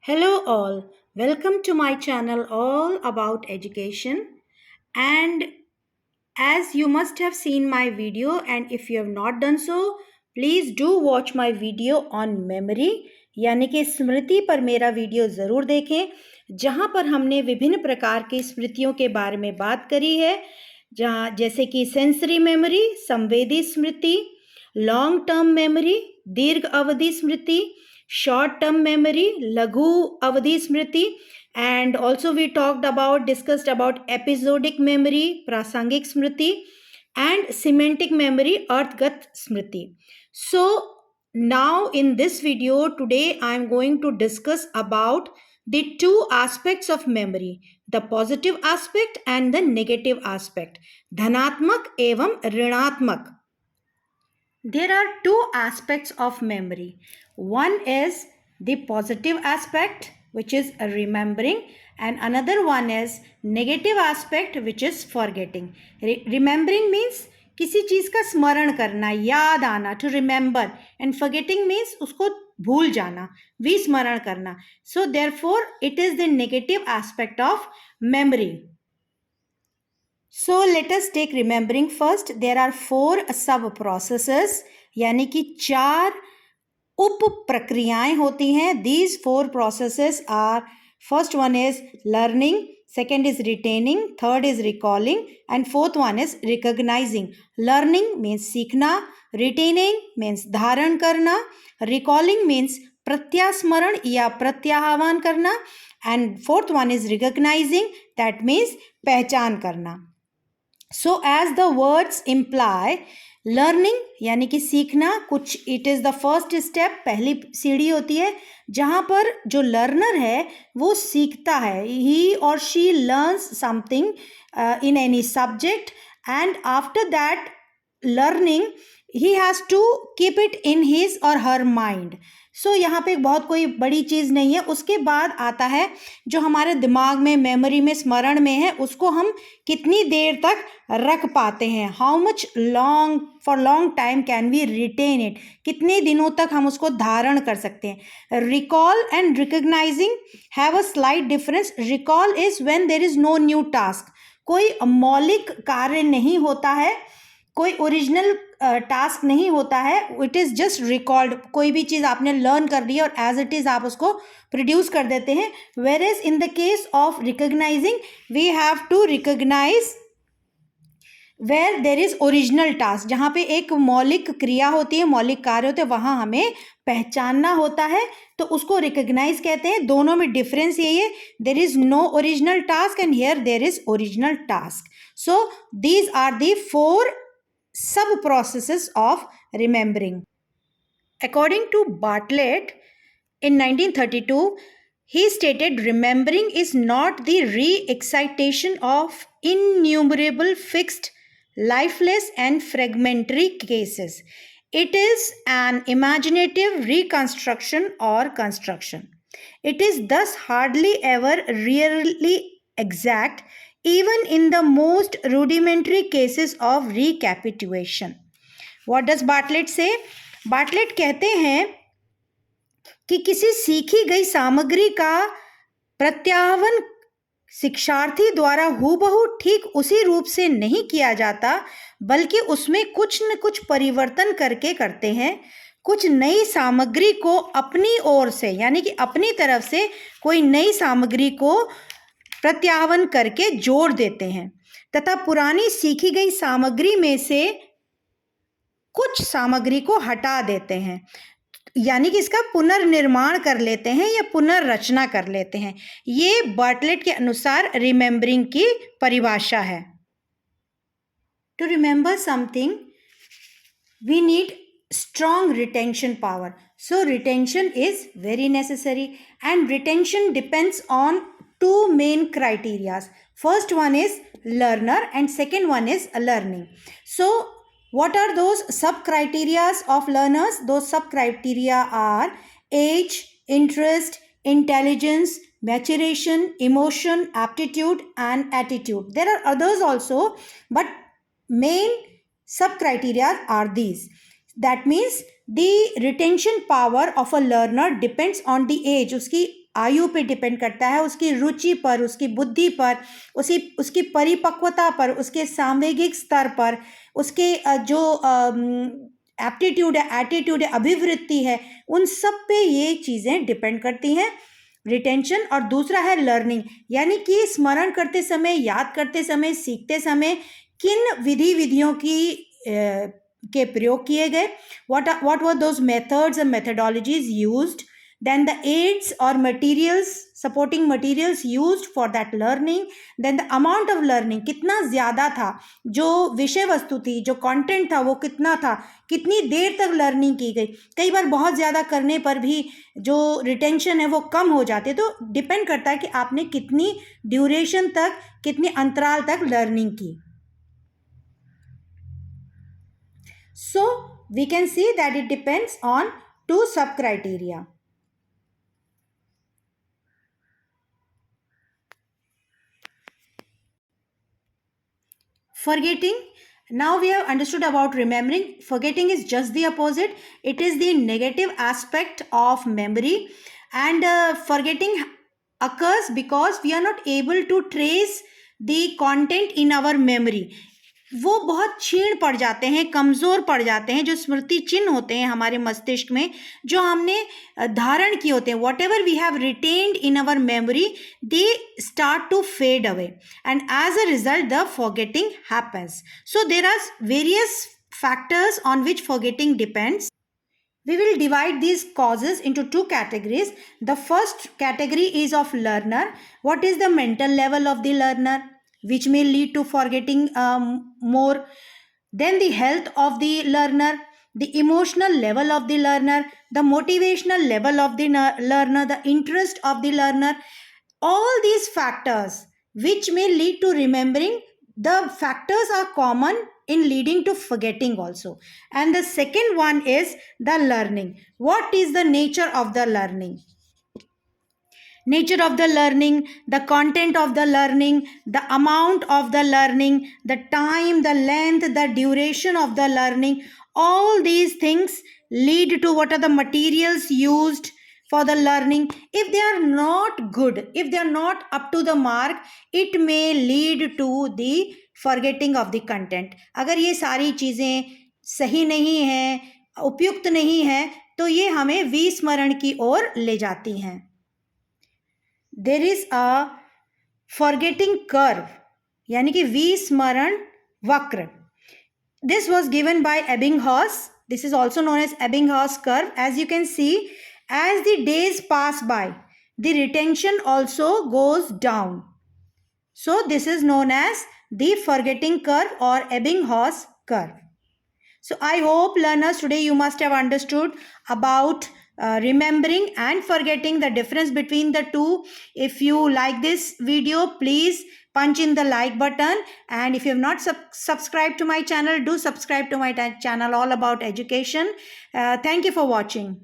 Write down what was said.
Hello, all. Welcome to my channel, all about education. And as you must have seen my video, and if you have not done so, please do watch my video on memory, यानी कि स्मृति पर मेरा video ज़रूर देखें, जहाँ पर हमने विभिन्न प्रकार की स्मृतियों के बारे में बात करी है, जहाँ जैसे कि सेंसरी मेमोरी, संवेदी स्मृति, लॉन्ग टर्म मेमोरी, दीर्घ अवधि स्मृति, short term memory, laghu avadhi smriti, and also we discussed about episodic memory, prasangik smriti, and semantic memory, arthgat smriti. So now in this video today I am going to discuss about the two aspects of memory, the positive aspect and the negative aspect, dhanatmak evam rinatmak. There are two aspects of memory. One is the positive aspect, which is remembering, and another one is negative aspect, which is forgetting. Remembering means किसी चीज का स्मरण करना, याद आना, to remember, and forgetting means उसको भूल जाना, विस्मरण करना. So therefore it is the negative aspect of memory. So let us take remembering first. There are 4 sub processes, यानी कि 4 उप प्रक्रियाएं होती हैं. These 4 processes are, first one is learning, second is retaining, third is recalling, and fourth one is recognizing. Learning means सीखना, retaining means धारण करना, recalling means प्रत्यास्मरण या प्रत्याह्वान करना, and fourth one is recognizing, that means पहचान करना. So as the words imply, learning यानी कि सीखना, कुछ it is the first step, पहली सीढ़ी होती है जहाँ पर जो learner है वो सीखता है. He or she learns something in any subject, and after that learning he has to keep it in his or her mind. So यहाँ पे बहुत कोई बड़ी चीज़ नहीं है. उसके बाद आता है जो हमारे दिमाग में, मेमोरी में, स्मरण में है, उसको हम कितनी देर तक रख पाते हैं. How much long, for long time can we retain it, कितने दिनों तक हम उसको धारण कर सकते हैं. Recall and recognising have a slight difference. Recall is when there is no new task, कोई मौलिक कार्य नहीं होता है, कोई ओरिजिनल टास्क नहीं होता है. इट इज़ जस्ट रिकॉल्ड, कोई भी चीज़ आपने लर्न कर ली और एज इट इज़ आप उसको प्रोड्यूस कर देते हैं. Whereas in the case of recognising we have to recognise where there is original task, जहाँ पे एक मौलिक क्रिया होती है, मौलिक कार्य होते हैं, वहाँ हमें पहचानना होता है, तो उसको रिकग्नाइज कहते हैं. दोनों में डिफरेंस यही है, there is no original task and here there is original task. So these are the 4 sub processes of remembering. According to Bartlett in 1932, he stated remembering is not the re-excitation of innumerable fixed, lifeless and fragmentary cases. It is an imaginative reconstruction or construction. It is thus hardly ever really exact, even in the most rudimentary cases of recapitulation. What does Bartlett say? Bartlett कहते हैं कि किसी सीखी गई सामग्री का प्रत्याह्वान शिक्षार्थी द्वारा हूबहू ठीक उसी रूप से नहीं किया जाता, बल्कि उसमें कुछ न कुछ परिवर्तन करके करते हैं. कुछ नई सामग्री को अपनी ओर से, यानी कि अपनी तरफ से कोई नई सामग्री को प्रत्याह्वान करके जोड़ देते हैं, तथा पुरानी सीखी गई सामग्री में से कुछ सामग्री को हटा देते हैं, यानी कि इसका पुनर्निर्माण कर लेते हैं या पुनर्रचना कर लेते हैं. ये बार्टलेट के अनुसार रिमेंबरिंग की परिभाषा है. To remember something we need strong retention power. So retention is very necessary, and retention depends on 2 main criteria. First one is learner and second one is learning. So what are those sub criteria of learners? Those sub criteria are age, interest, intelligence, maturation, emotion, aptitude and attitude. There are others also, but main sub criteria are these. That means the retention power of a learner depends on the age. उसकी आयु पे depend करता है, उसकी रुचि पर, उसकी बुद्धि पर, उसकी परिपक्वता पर, उसके सामवेगिक स्तर पर, उसके जो एप्टीट्यूड है, एटीट्यूड है, अभिवृत्ति है, उन सब पे ये चीज़ें डिपेंड करती हैं, रिटेंशन। और दूसरा है लर्निंग, यानी कि स्मरण करते समय, याद करते समय, सीखते समय किन विधियों के प्रयोग किए गए, what were those methods and methodologies used, then the aids or materials, supporting materials used for that learning, then the amount of learning, कितना ज़्यादा था, जो विषय वस्तु थी, जो कंटेंट था वो कितना था, कितनी देर तक लर्निंग की गई। कई बार बहुत ज़्यादा करने पर भी जो रिटेंशन है वो कम हो जाती है, तो डिपेंड करता है कि आपने कितनी ड्यूरेशन तक, कितने अंतराल तक लर्निंग की। So we can see that it depends on two sub criteria. Forgetting. Now we have understood about remembering. Forgetting is just the opposite. It is the negative aspect of memory, and forgetting occurs because we are not able to trace the content in our memory. वो बहुत क्षीण पड़ जाते हैं, कमज़ोर पड़ जाते हैं, जो स्मृति चिन्ह होते हैं हमारे मस्तिष्क में, जो हमने धारण किए होते हैं, whatever we have retained in our memory, they start to fade away, and as a result the forgetting happens. So there are various factors on which forgetting depends. We will divide these causes into two categories. The first category is of learner. What is the mental level of the learner, which may lead to forgetting more? Then the health of the learner, the emotional level of the learner, the motivational level of the learner, the interest of the learner. All these factors which may lead to remembering, the factors are common in leading to forgetting also. And the second one is the learning. What is the nature of the learning? Nature of the learning, the content of the learning, the amount of the learning, the time, the length, the duration of the learning, all these things lead to what are the materials used for the learning. If they are not good, if they are not up to the mark, it may lead to the forgetting of the content. अगर ये सारी चीज़ें सही नहीं हैं, उपयुक्त नहीं हैं, तो ये हमें विस्मरण की ओर ले जाती हैं. There is a forgetting curve, यानी कि विस्मरण वक्र. This was given by Ebbinghaus. This is also known as Ebbinghaus curve. As you can see, as the days pass by, the retention also goes down. So this is known as the forgetting curve or Ebbinghaus curve. So I hope, learners, today you must have understood about remembering and forgetting, the difference between the two. If you like this video, please punch in the like button, and if you have not subscribed to my channel, do subscribe to my channel all about education. Thank you for watching.